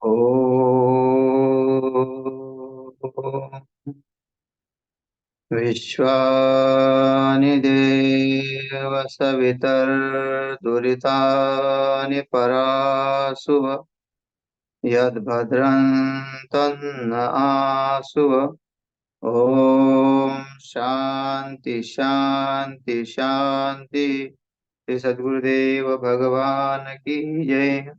ॐ विश्वानि देव सवितर्दुरितानि परासुव यद्भद्रं तन्न आसुव। ओम शांति शांति शांति। श्री सद्गुरुदेव भगवान की जय।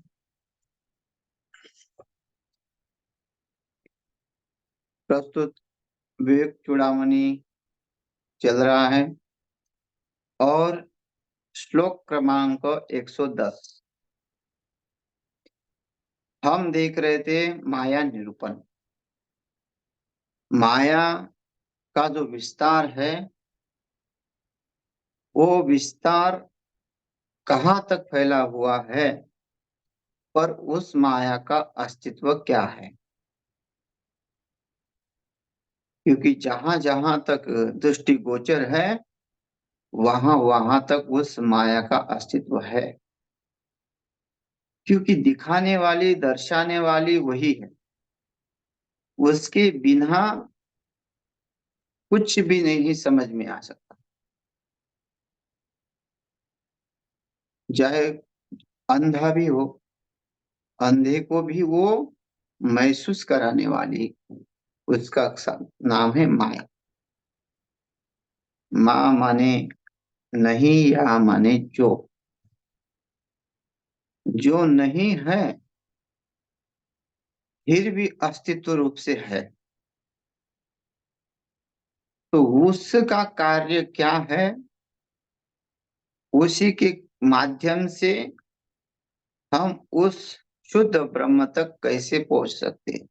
प्रस्तुत विवेक चूड़ामणि चल रहा है और श्लोक क्रमांक 110 हम देख रहे थे। माया निरूपण, माया का जो विस्तार है वो विस्तार कहाँ तक फैला हुआ है, पर उस माया का अस्तित्व क्या है। क्योंकि जहां जहां तक दृष्टि गोचर है वहां वहां तक उस माया का अस्तित्व है। क्योंकि दिखाने वाली दर्शाने वाली वही है, उसके बिना कुछ भी नहीं समझ में आ सकता। चाहे अंधा भी हो, अंधे को भी वो महसूस कराने वाली उसका नाम है माया। माँ माने नहीं, या माने जो नहीं है फिर भी अस्तित्व रूप से है। तो उसका कार्य क्या है, उसी के माध्यम से हम उस शुद्ध ब्रह्म तक कैसे पहुंच सकते हैं।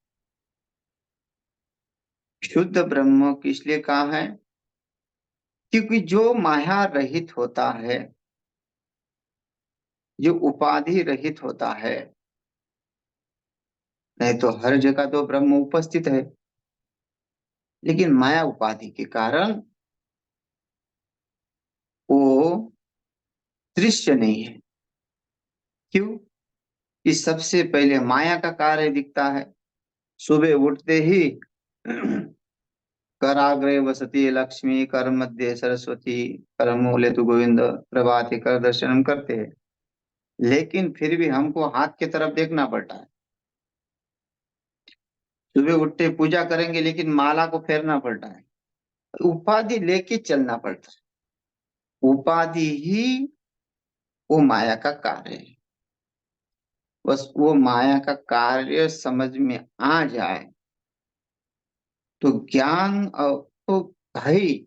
शुद्ध ब्रह्म किस लिए कहा है? क्योंकि जो माया रहित होता है, जो उपाधि रहित होता है, नहीं तो हर जगह तो ब्रह्म उपस्थित है, लेकिन माया उपाधि के कारण वो दृश्य नहीं है। क्यों? कि सबसे पहले माया का कार्य दिखता है। सुबह उठते ही कराग्रे वसती लक्ष्मी, कर मध्य सरस्वती, कर मूले तु गोविंद, प्रभाते कर दर्शनम करते हैं। लेकिन फिर भी हमको हाथ की तरफ देखना पड़ता है। सुबह उठते पूजा करेंगे लेकिन माला को फेरना पड़ता है। उपाधि लेके चलना पड़ता है। उपाधि ही वो माया का कार्य है। बस वो माया का कार्य समझ में आ जाए तो ज्ञान तो भाई,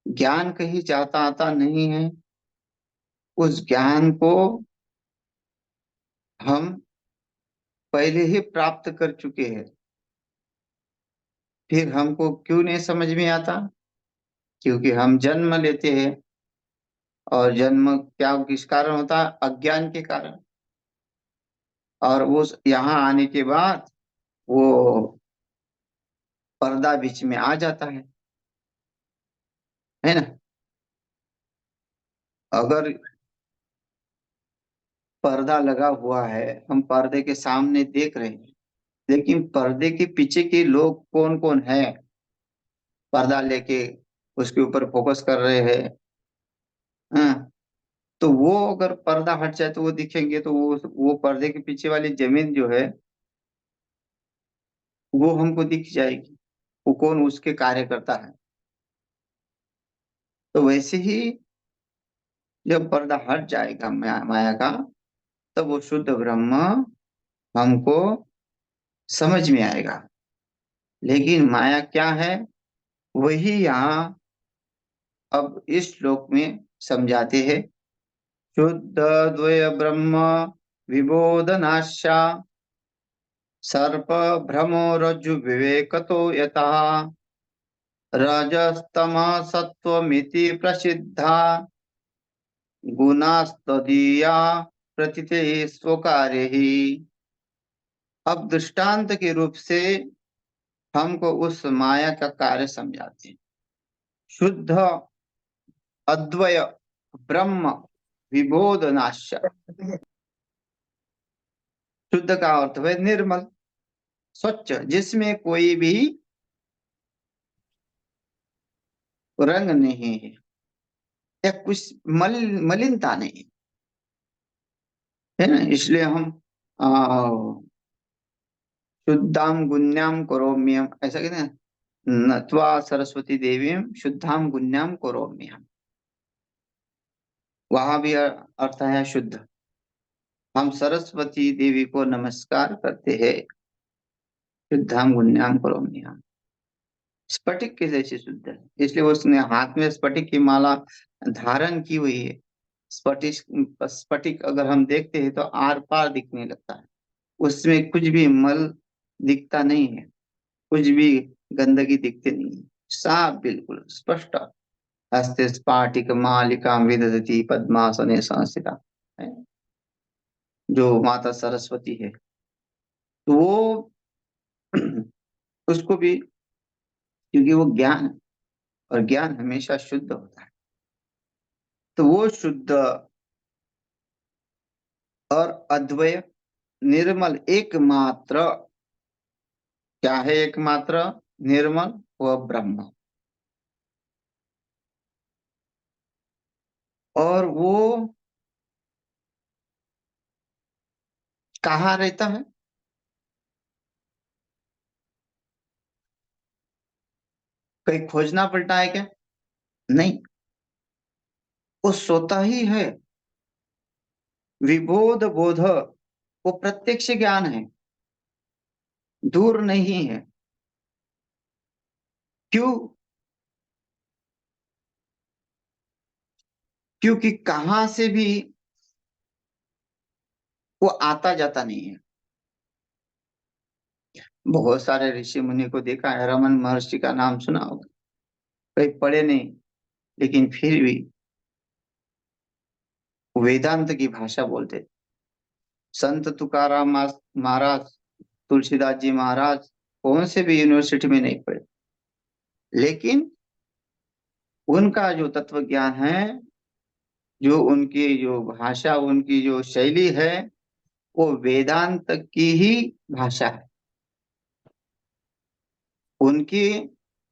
ज्ञान कहीं जाता आता नहीं है। उस ज्ञान को हम पहले ही प्राप्त कर चुके हैं। फिर हमको क्यों नहीं समझ में आता? क्योंकि हम जन्म लेते हैं, और जन्म क्या किस कारण होता है? अज्ञान के कारण। और वो यहाँ आने के बाद वो पर्दा बीच में आ जाता है ना। अगर पर्दा लगा हुआ है, हम पर्दे के सामने देख रहे हैं, लेकिन पर्दे के पीछे के लोग कौन कौन है, पर्दा लेके उसके ऊपर फोकस कर रहे हैं। हाँ, तो वो अगर पर्दा हट जाए तो वो दिखेंगे, तो वो पर्दे के पीछे वाली जमीन जो है वो हमको दिख जाएगी। वो कौन उसके कार्य करता है। तो वैसे ही जब पर्दा हट जाएगा माया का, तब वो शुद्ध ब्रह्म हमको समझ में आएगा। लेकिन माया क्या है, वही यहाँ अब इस श्लोक में समझाते हैं। शुद्ध द्वय ब्रह्म विबोधनाशा, सर्प भ्रमो रज्जु विवेकतो यतः, रजस्तम सत्वमिति प्रसिद्धा, गुणास्तदीया प्रतीते स्वकार्य ही। अब दृष्टांत के रूप से हमको उस माया का कार्य समझाते हैं। शुद्ध अद्वय ब्रह्म विबोधनाश, शुद्ध का अर्थ है निर्मल, स्वच्छ, जिसमें कोई भी रंग नहीं है या कुछ मलिनता नहीं है ना। इसलिए हम आ, शुद्धाम गुण्याम करोम्यम ऐसा कहते हैं, नत्वा सरस्वती देवीम शुद्धाम गुण्याम करोम्यम। वहां भी अर्थ है शुद्ध। हम सरस्वती देवी को नमस्कार करते हैं, शुद्धाम गुण्याम करोम्यम। स्फटिक के जैसे शुद्ध है, इसलिए उसने हाथ में स्फटिक की माला धारण की हुई है। स्फटिक स्फटिक अगर हम देखते हैं तो आर पार दिखने लगता है, उसमें कुछ भी मल दिखता नहीं है, कुछ भी गंदगी दिखती नहीं है, साफ बिल्कुल स्पष्ट। हस्ते स्फाटिक मालिका विदधति पद्मासने संस्थिता है, जो माता सरस्वती है। तो वो उसको भी, क्योंकि वो ज्ञान है और ज्ञान हमेशा शुद्ध होता है, तो वो शुद्ध और अद्वय निर्मल एकमात्र, क्या है एकमात्र? निर्मल व ब्रह्म। और वो कहाँ रहता है? कहीं खोजना पड़ता है क्या? नहीं, वो सोता ही है। विबोध बोध, वो प्रत्यक्ष ज्ञान है, दूर नहीं है। क्यों? क्योंकि कहां से भी वो आता जाता नहीं है। बहुत सारे ऋषि मुनि को देखा है, रमन महर्षि का नाम सुना होगा, कहीं पढ़े नहीं, लेकिन फिर भी वेदांत की भाषा बोलते थे। संत तुकाराम महाराज, तुलसीदास जी महाराज कौन से भी यूनिवर्सिटी में नहीं पढ़े, लेकिन उनका जो तत्व ज्ञान है, जो उनकी जो भाषा, उनकी जो शैली है, वो वेदांत की ही भाषा है। उनके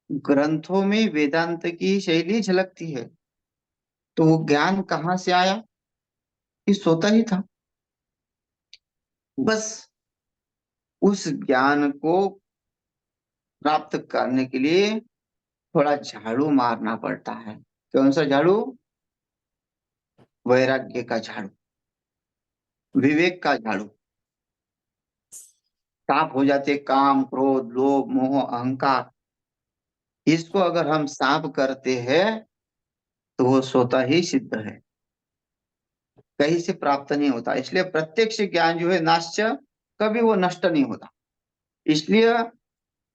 ग्रंथों में वेदांत की शैली झलकती है। तो वो ज्ञान कहाँ से आया? ये सोता ही था। बस उस ज्ञान को प्राप्त करने के लिए थोड़ा झाड़ू मारना पड़ता है। कौन सा झाड़ू? वैराग्य का झाड़ू, विवेक का झाड़ू। साफ हो जाते काम, क्रोध, लोभ, मोह, अहंकार। इसको अगर हम साफ करते हैं तो वो स्वतः ही सिद्ध है, कहीं से प्राप्त नहीं होता। इसलिए प्रत्यक्ष ज्ञान जो है नाश्य, कभी वो नष्ट नहीं होता। इसलिए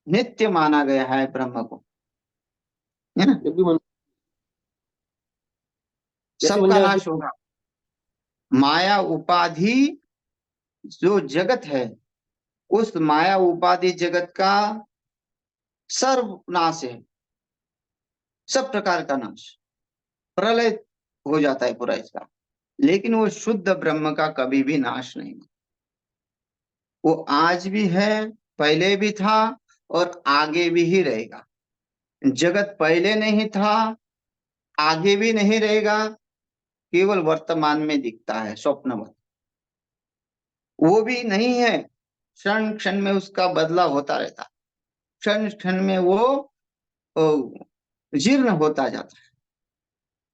नित्य माना गया है ब्रह्म को, है ना। जब भी मन जैसे बन सबका जाए नाश होगा। माया उपाधि जो जगत है, उस माया उपाधि जगत का सर्वनाश है, सब प्रकार का नाश, प्रलय हो जाता है पूरा इसका। लेकिन वो शुद्ध ब्रह्म का कभी भी नाश नहीं। वो आज भी है, पहले भी था और आगे भी ही रहेगा। जगत पहले नहीं था, आगे भी नहीं रहेगा, केवल वर्तमान में दिखता है स्वप्नवत। वो भी नहीं है, क्षण क्षण में उसका बदलाव होता रहता है, क्षण क्षण में वो जीर्ण होता जाता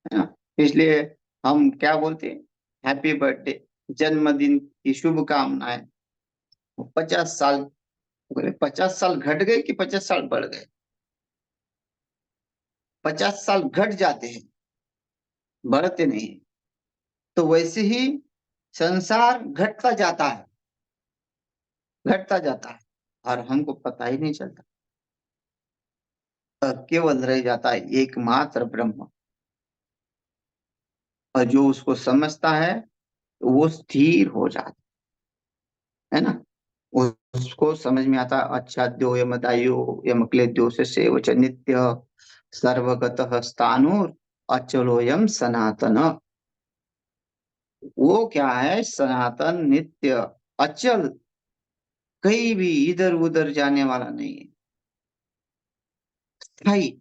है ना। इसलिए हम क्या बोलते हैं? हैप्पी बर्थडे, जन्मदिन की शुभकामनाएं। 50 साल, बोले 50 साल घट गए कि 50 साल बढ़ गए? 50 साल घट जाते हैं, बढ़ते नहीं। तो वैसे ही संसार घटता जाता है, घटता जाता है, और हमको पता ही नहीं चलता। केवल रह जाता है एकमात्र ब्रह्म। और जो उसको समझता है वो स्थिर हो जाता है ना। उसको समझ में आता है, अच्छा द्यो यमदायो यमक्ले द्यो से सेवच नित्य सर्वगतः स्थाणुर अचलोयम सनातन। वो क्या है? सनातन, नित्य, अचल कहीं भी इधर उधर जाने वाला नहीं है, स्थायी।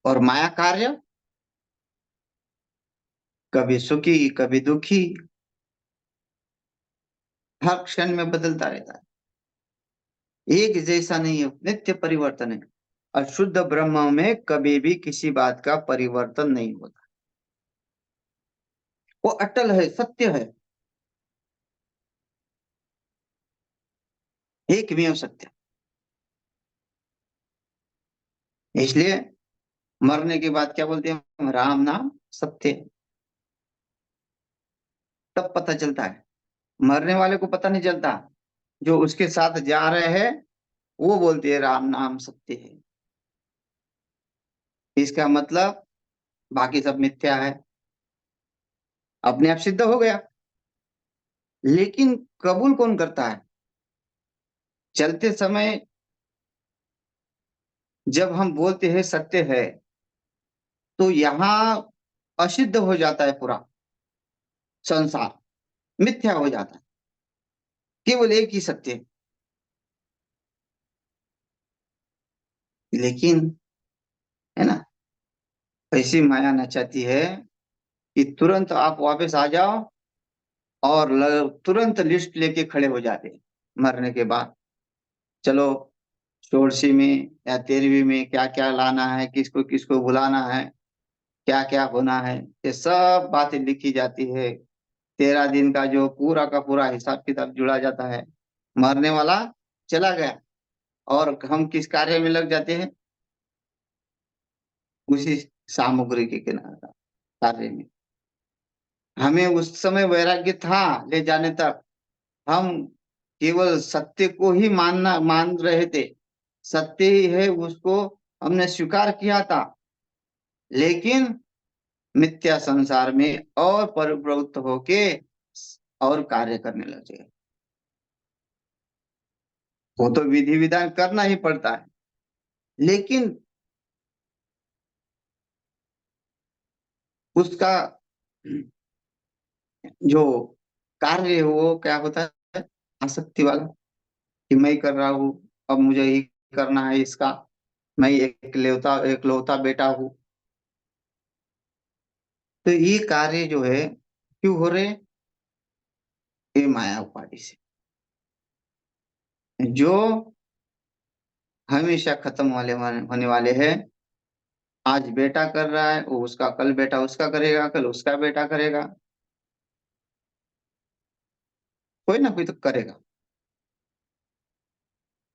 और माया कार्य कभी सुखी कभी दुखी, हर क्षण में बदलता रहता है, एक जैसा नहीं है, नित्य परिवर्तन है। अशुद्ध ब्रह्म में कभी भी किसी बात का परिवर्तन नहीं होता, वो अटल है, सत्य है, एकमेव सत्य। इसलिए मरने के बाद क्या बोलते हैं हम? राम नाम सत्य है। तब पता चलता है, मरने वाले को पता नहीं चलता, जो उसके साथ जा रहे हैं वो बोलते हैं राम नाम सत्य है। इसका मतलब बाकी सब मिथ्या है, अपने आप सिद्ध हो गया। लेकिन कबूल कौन करता है? चलते समय जब हम बोलते हैं सत्य है, तो यहाँ असिद्ध हो जाता है पूरा संसार, मिथ्या हो जाता है, केवल एक ही सत्य है। लेकिन है ना, ऐसी माया नचाती है कि तुरंत आप वापस आ जाओ और तुरंत लिस्ट लेके खड़े हो जाते हैं मरने के बाद। चलो, षोडशी में या 13वीं में क्या क्या लाना है, किसको किसको बुलाना है, क्या क्या होना है, ये सब बातें लिखी जाती है। 13 दिन का जो पूरा का पूरा हिसाब किताब जुड़ा जाता है। मरने वाला चला गया और हम किस कार्य में लग जाते हैं? उसी सामग्री के किनारे कार्य में। हमें उस समय वैराग्य था ले जाने तक, हम केवल सत्य को ही मान रहे थे, सत्य ही है उसको हमने स्वीकार किया था। लेकिन मिथ्या संसार में और परिप्रवृत्त होके और कार्य करने लगे। वो तो विधि विधान करना ही पड़ता है, लेकिन उसका जो कार्य है वो क्या होता है? आसक्ति वाला, कि मैं ही कर रहा हूँ, अब मुझे ही करना है इसका, मैं एकलौता बेटा हूँ। तो ये कार्य जो है क्यों हो रहे हैं? ये माया उपाधि से, जो हमेशा खत्म होने वाले हैं। आज बेटा कर रहा है वो उसका, कल बेटा उसका करेगा, कल उसका बेटा करेगा, कोई ना कोई तो करेगा।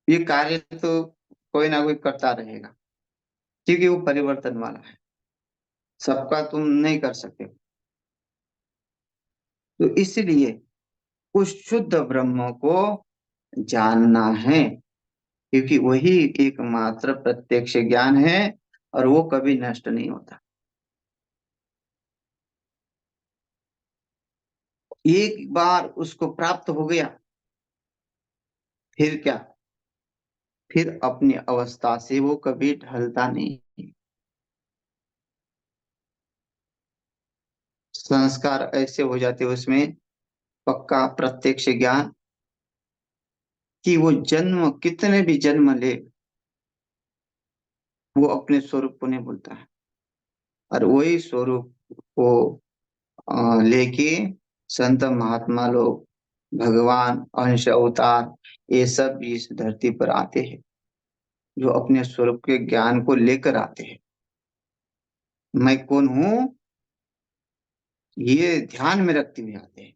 ये कार्य तो कोई ना कोई करता रहेगा, क्योंकि वो परिवर्तन वाला है, सबका तुम नहीं कर सकते। तो इसलिए उस शुद्ध ब्रह्म को जानना है, क्योंकि वही एकमात्र प्रत्यक्ष ज्ञान है और वो कभी नष्ट नहीं होता। एक बार उसको प्राप्त हो गया, फिर क्या? फिर अपनी अवस्था से वो कभी ढलता नहीं। संस्कार ऐसे हो जाते उसमें, पक्का प्रत्यक्ष ज्ञान, कि वो जन्म कितने भी जन्म ले, वो अपने स्वरूप को नहीं भूलता है। और वही स्वरूप को लेके संत महात्मा लोग, भगवान, अंश अवतार, ये सब इस धरती पर आते हैं, जो अपने स्वरूप के ज्ञान को लेकर आते हैं। मैं कौन हूँ ये ध्यान में रखते हुए आते हैं।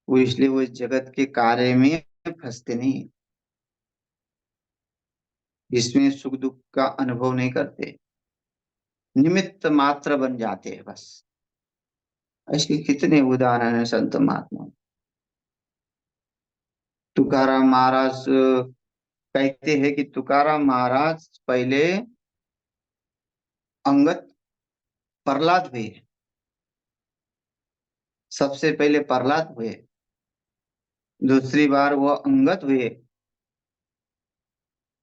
वो इसलिए वो इस जगत के कार्य में फंसते नहीं, जिसमें सुख दुख का अनुभव नहीं करते, निमित्त मात्र बन जाते हैं बस। ऐसे कितने उदाहरण है संत महात्मा। तुकाराम महाराज कहते हैं कि तुकाराम महाराज पहले अंगत प्रहलाद हुए, सबसे पहले प्रहलाद हुए, दूसरी बार वो अंगत हुए।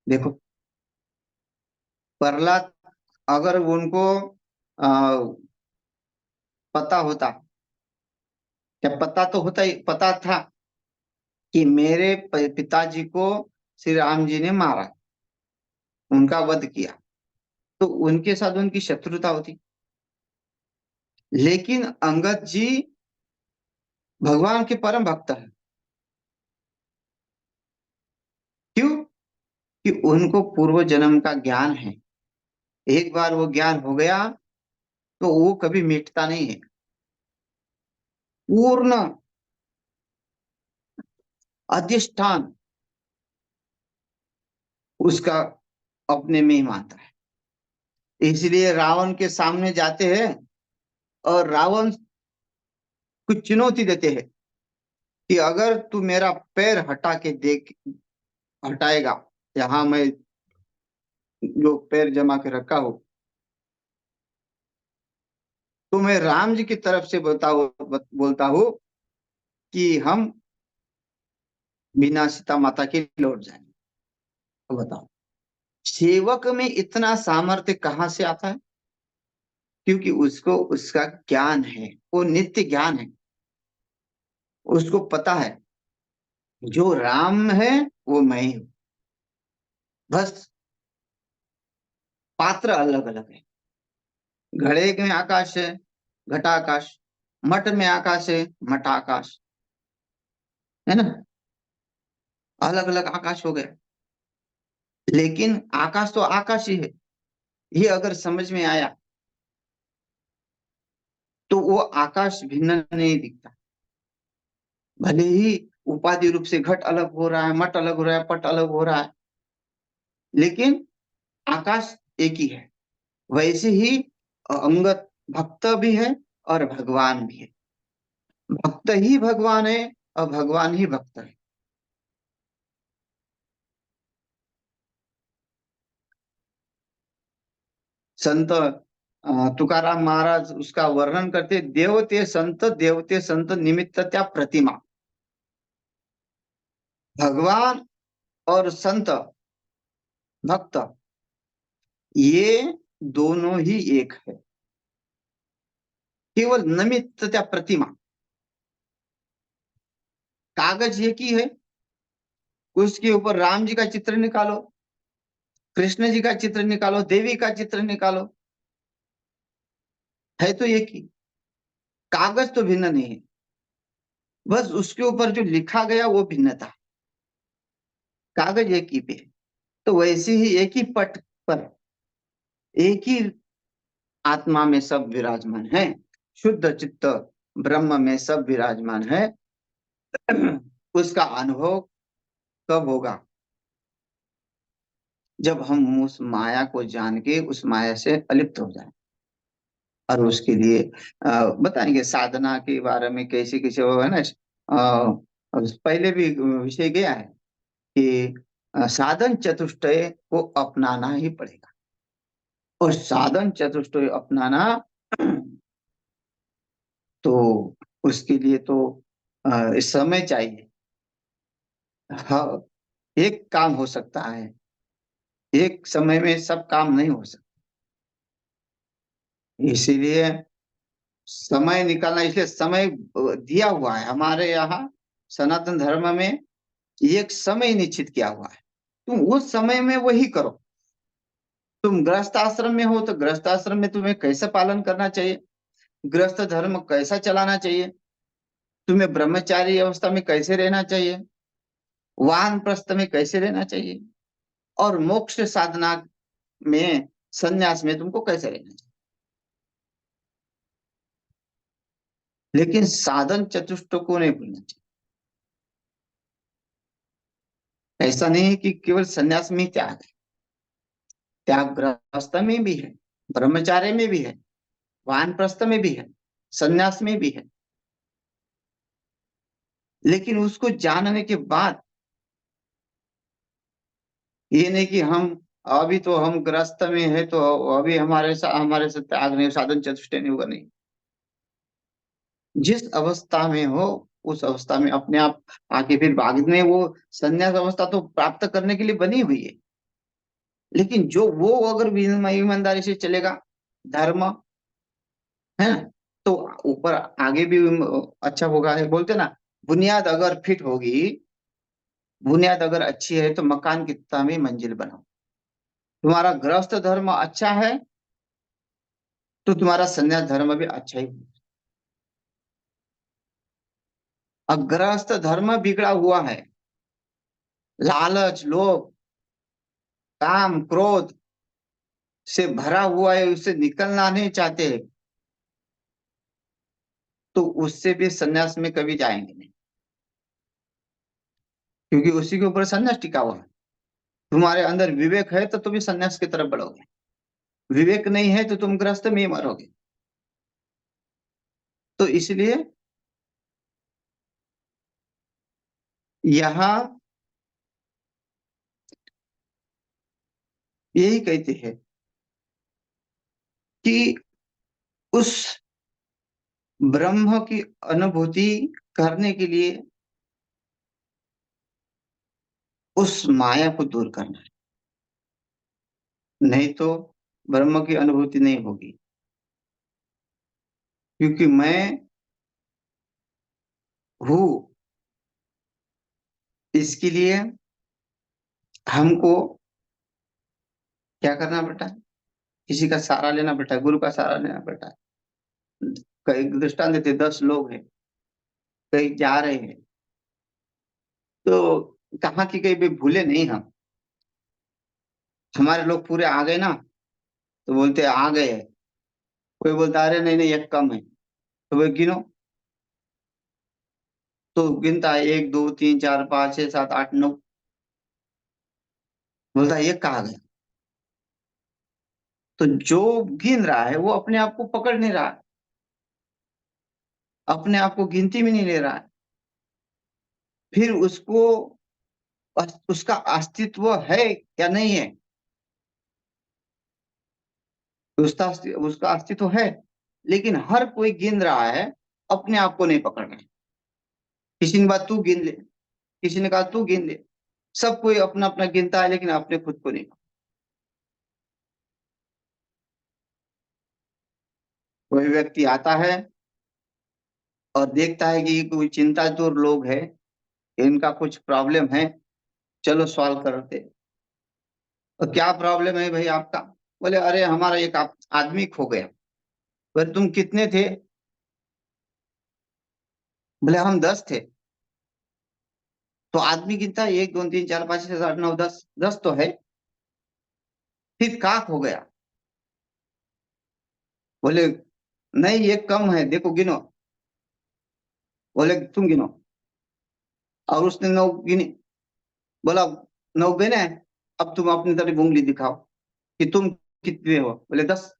देखो, प्रहलाद, अगर उनको आ, पता होता जब पता तो होता ही, पता था कि मेरे पिताजी को श्री राम जी ने मारा, उनका वध किया, तो उनके साथ उनकी शत्रुता होती। लेकिन अंगद जी भगवान के परम भक्त हैं। क्यों? कि उनको पूर्व जन्म का ज्ञान है। एक बार वो ज्ञान हो गया तो वो कभी मिटता नहीं है। पूर्ण अधिष्ठान उसका अपने में ही मानता है। इसलिए रावण के सामने जाते हैं और रावण कुछ चुनौती देते हैं कि अगर तू मेरा पैर हटा के देख, हटाएगा, यहाँ मैं जो पैर जमा के रखा हो, तो मैं राम जी की तरफ से बोलता हूँ कि हम बिना सीता माता के लौट जाएंगे। तो बताओ, सेवक में इतना सामर्थ्य कहाँ से आता है? क्योंकि उसको उसका ज्ञान है, वो नित्य ज्ञान है। उसको पता है जो राम है वो मैं ही हूं, बस पात्र अलग अलग है। घड़े में आकाश है, घटाकाश। मठ में आकाश है, मठाकाश। है ना? अलग अलग आकाश हो गए, लेकिन आकाश तो आकाश ही है। ये अगर समझ में आया तो वो आकाश भिन्न नहीं दिखता। भले ही उपाधि रूप से घट अलग हो रहा है, मठ अलग हो रहा है, पट अलग हो रहा है, लेकिन आकाश एक ही है। वैसे ही अंगत भक्त भी है और भगवान भी है। भक्त ही भगवान है और भगवान ही भक्त है। संत तुकाराम महाराज उसका वर्णन करते, देवते संत निमित्त त्या प्रतिमा। भगवान और संत भक्त ये दोनों ही एक है। केवल निमित्त त्या प्रतिमा। कागज एक ही है, उसके ऊपर राम जी का चित्र निकालो, कृष्ण जी का चित्र निकालो, देवी का चित्र निकालो, है तो एक ही। कागज तो भिन्न नहीं है, बस उसके ऊपर जो लिखा गया वो भिन्नता। कागज एक ही पे है। तो वैसे ही एक ही पट पर एक ही आत्मा में सब विराजमान है। शुद्ध चित्त ब्रह्म में सब विराजमान है। उसका अनुभव कब होगा? जब हम उस माया को जान के उस माया से अलिप्त हो जाए। और उसके लिए बताएंगे साधना के बारे में, कैसे कैसे वो है ना। पहले भी विषय गया है कि साधन चतुष्टय को अपनाना ही पड़ेगा। और साधन चतुष्टय अपनाना तो उसके लिए तो समय चाहिए। हाँ, एक काम हो सकता है, एक समय में सब काम नहीं हो सकता। इसीलिए समय निकालना, इसलिए समय दिया हुआ है हमारे यहाँ सनातन धर्म में। एक समय निश्चित किया हुआ है, तुम उस समय में वही करो। तुम गृहस्थ आश्रम में हो तो गृहस्थ आश्रम में तुम्हें कैसे पालन करना चाहिए, गृहस्थ धर्म कैसा चलाना चाहिए, तुम्हें ब्रह्मचारी अवस्था में कैसे रहना चाहिए, वानप्रस्थ में कैसे रहना चाहिए, और मोक्ष साधना में, संन्यास में तुमको कैसे रहना चाहिए। लेकिन साधन चतुष्ट को नहीं भूलना चाहिए। ऐसा नहीं है कि केवल संन्यास में ही त्याग है। त्याग गृहस्थ में भी है, ब्रह्मचार्य में भी है, वानप्रस्थ में भी है, संन्यास में भी है। लेकिन उसको जानने के बाद ये नहीं कि हम अभी तो हम ग्रस्त में है तो अभी हमारे से त्याग नहीं, साधन चतुष्टय नहीं होगा, नहीं। जिस अवस्था में हो उस अवस्था में अपने आप आके फिर बाद में वो संन्यास अवस्था तो प्राप्त करने के लिए बनी हुई है। लेकिन जो वो अगर ईमानदारी से चलेगा, धर्म है ना, तो ऊपर आगे भी अच्छा होगा। है बोलते ना, बुनियाद अगर फिट होगी, बुनियाद अगर अच्छी है तो मकान कितना भी मंजिल बनाओ। तुम्हारा गृहस्थ धर्म अच्छा है तो तुम्हारा संन्यास धर्म भी अच्छा ही। अब गृहस्थ धर्म बिगड़ा हुआ है, लालच, लोभ, काम, क्रोध से भरा हुआ है, उससे निकलना नहीं चाहते, तो उससे भी संन्यास में कभी जाएंगे नहीं, क्योंकि उसी के ऊपर संन्यास टिका हुआ है। तुम्हारे अंदर विवेक है तो तुम भी संन्यास की तरफ बढ़ोगे, विवेक नहीं है तो तुम गृहस्थ में ही मरोगे। तो इसलिए यहाँ यही कहते हैं कि उस ब्रह्म की अनुभूति करने के लिए उस माया को दूर करना है, नहीं तो ब्रह्म की अनुभूति नहीं होगी। क्योंकि मैं हूँ, इसके लिए हमको क्या करना पड़ता है, किसी का सहारा लेना पड़ता है, गुरु का सहारा लेना पड़ता है। कई दृष्टांत देते, 10 लोग हैं, कहीं जा रहे हैं, तो कहाँ की कहीं भी भूले नहीं हम, हमारे लोग पूरे आ गए ना, तो बोलते आ गए हैं। कोई बोलता अरे नहीं नहीं एक कम है, तो वो गिनो, तो गिनता है 1 2 3 4 5 6 7 8 9, बोलता है एक कहाँ गया। तो जो गिन रहा है वो अपने आप को पकड़ नहीं रहा, अपने आप को गिनती में नहीं ले रहा है, फिर उसको उसका अस्तित्व है या नहीं है। उसका अस्तित्व है, लेकिन हर कोई गिन रहा है, अपने आप को नहीं पकड़ रहा है। किसी ने बात तू गिन ले, किसी ने कहा तू गिन ले, सब कोई अपना अपना गिनता है लेकिन अपने खुद को नहीं। कोई व्यक्ति आता है और देखता है कि कोई चिंतातुर लोग है, इनका कुछ प्रॉब्लम है, चलो सॉल्व करते। तो क्या प्रॉब्लम है भाई आपका? बोले अरे हमारा एक आदमी खो गया। बोले तुम कितने थे? बोले हम 10 थे। तो आदमी गिनता है 1 2 3 4 5 6 7 8 9 10, 10 तो है, फिर कहाँ खो गया? बोले नहीं ये कम है, देखो गिनो। बोले तुम गिनो, और उसने 9 गिनी। बोला 9 गिने, अब तुम अपनी तरफ उंगली दिखाओ कि तुम कितने हो। बोले 10।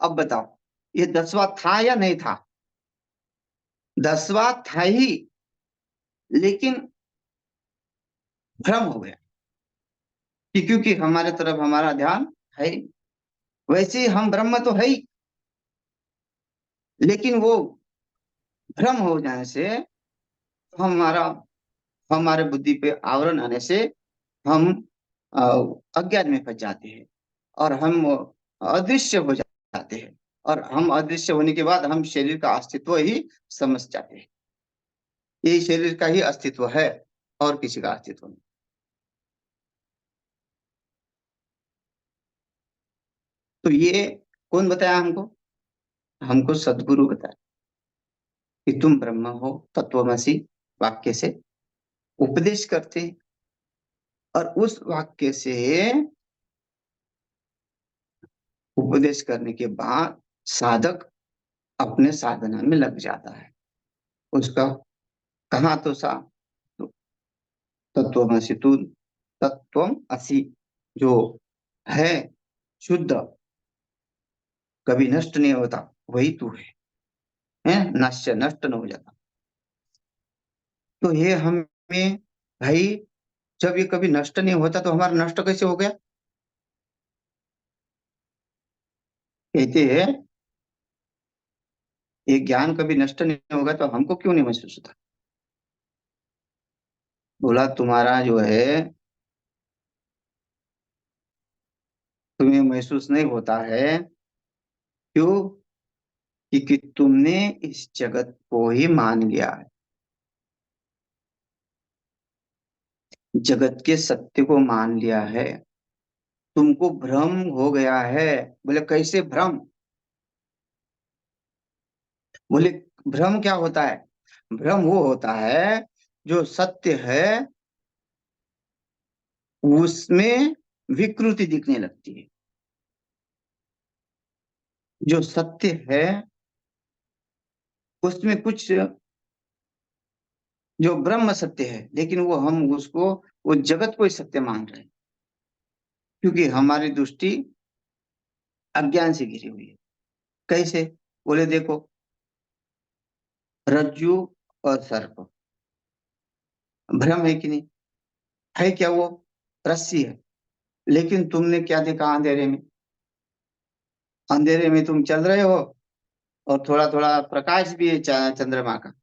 अब बताओ ये 10वां था या नहीं था? 10वां था ही, लेकिन भ्रम हो गया कि क्योंकि हमारे तरफ हमारा ध्यान है ही। वैसे ही हम ब्रह्म तो है ही, लेकिन वो भ्रम हो जाने से, हमारा हमारे बुद्धि पे आवरण आने से हम अ, अज्ञान में फंस जाते हैं, और हम अदृश्य हो जाते हैं। और हम अदृश्य होने के बाद हम शरीर का अस्तित्व ही समझ जाते हैं, ये शरीर का ही अस्तित्व है और किसी का अस्तित्व नहीं। तो ये कौन बताया हमको? हमको सदगुरु बताया कि तुम ब्रह्म हो, तत्वमसि वाक्य से उपदेश करते हैं, और उस वाक्य से उपदेश करने के बाद साधक अपने साधना में लग जाता है। उसका कहा तो सा, तो तत्वमसि तू, तत्वम असि, जो है शुद्ध, कभी नष्ट नहीं होता, वही तू है नश्य, नष्ट न हो जाता। तो ये हमें भाई, जब ये कभी नष्ट नहीं होता तो हमारा नष्ट कैसे हो गया? कहते हैं ये ज्ञान कभी नष्ट नहीं होगा तो हमको क्यों नहीं महसूस होता? बोला तुम्हारा जो है, तुम्हें महसूस नहीं होता है, क्यों? कि तुमने इस जगत को ही मान लिया है, जगत के सत्य को मान लिया है, तुमको भ्रम हो गया है। बोले कैसे भ्रम? बोले भ्रम क्या होता है? भ्रम वो होता है जो सत्य है उसमें विकृति दिखने लगती है। जो सत्य है उसमें कुछ, जो ब्रह्म सत्य है लेकिन वो हम उसको, वो जगत को ही सत्य मान रहे हैं, क्योंकि हमारी दृष्टि अज्ञान से घिरी हुई है। कैसे? बोले देखो, रज्जु और सर्प भ्रम है कि नहीं? है क्या वो? रस्सी है। लेकिन तुमने क्या देखा अंधेरे में? अंधेरे में तुम चल रहे हो और थोड़ा थोड़ा प्रकाश भी है चंद्रमा का,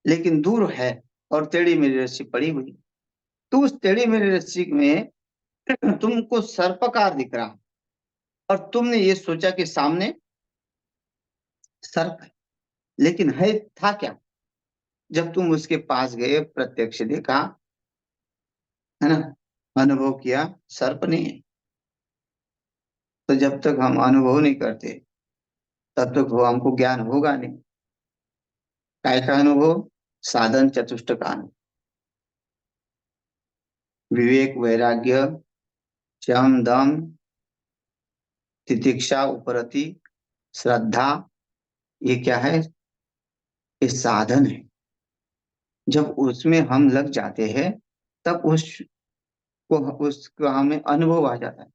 लेकिन दूर है और टेढ़ी मेढ़ी रस्सी पड़ी हुई है। तो उस टेढ़ी मेढ़ी रस्सी में तुमको सर्पकार दिख रहा और तुमने ये सोचा कि सामने सर्प है, लेकिन है था क्या? जब तुम उसके पास गए, प्रत्यक्ष देखा, है ना, अनुभव किया, सर्प नहीं है। तो जब तक हम अनुभव नहीं करते तब तक वो हमको ज्ञान होगा नहीं। काय का अनुभव? साधन चतुष्ट का अनुभव। विवेक, वैराग्य, शम, दम, तितिक्षा, उपरति, श्रद्धा, ये क्या है? ये साधन है। जब उसमें हम लग जाते हैं तब उसको हमें अनुभव आ जाता है,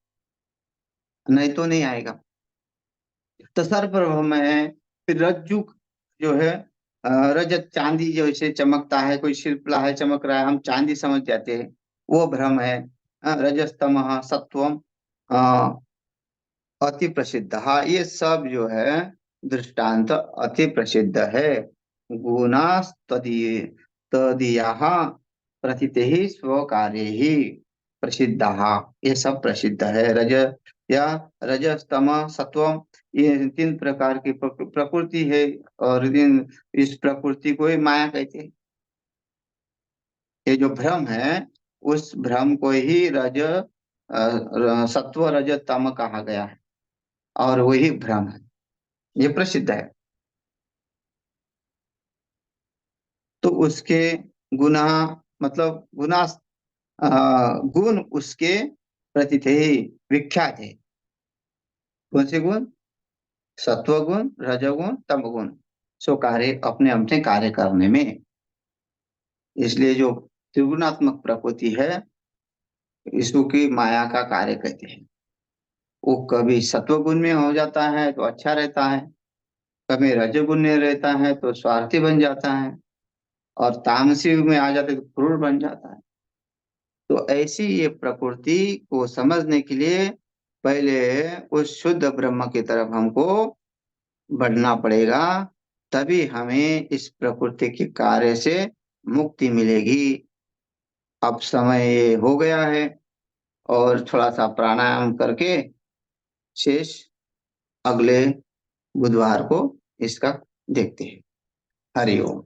नहीं तो नहीं आएगा। तो सर्वप्रभु में है। फिर रज्जु जो है, रजत चांदी जैसे चमकता है, कोई शिल्पला है चमक रहा है, हम चांदी समझ जाते हैं, वो भ्रम है। रजस्तमः सत्वम अति प्रसिद्ध, हाँ ये सब जो है दृष्टांत अति प्रसिद्ध है। गुणा तदीय तदीया प्रतीते ही स्व कार्य ही प्रसिद्ध, ये सब प्रसिद्ध है। या रजस्तम सत्वम, ये तीन प्रकार की प्रकृति है। और इस प्रकृति को ही माया कहते हैं। ये जो भ्रम है उस भ्रम को ही सत्व रज तम कहा गया है, और वही भ्रम है, ये प्रसिद्ध है। तो उसके गुना, मतलब गुना, गुण उसके प्रति थे, विख्यात है। कौन से गुण? सत्व गुण, रजोगुण, तमगुण। सो कार्य अपने अपने कार्य करने में, इसलिए जो त्रिगुणात्मक प्रकृति है इसको की माया का कार्य कहते हैं। वो कभी सत्व गुण में हो जाता है तो अच्छा रहता है, कभी रजोगुण में रहता है तो स्वार्थी बन जाता है, और तामसी में आ जाते तो क्रूर बन जाता है। तो ऐसी ये प्रकृति को समझने के लिए पहले उस शुद्ध ब्रह्म की तरफ हमको बढ़ना पड़ेगा, तभी हमें इस प्रकृति के कार्य से मुक्ति मिलेगी। अब समय ये हो गया है, और थोड़ा सा प्राणायाम करके शेष अगले बुधवार को इसका देखते हैं। हरि ओम।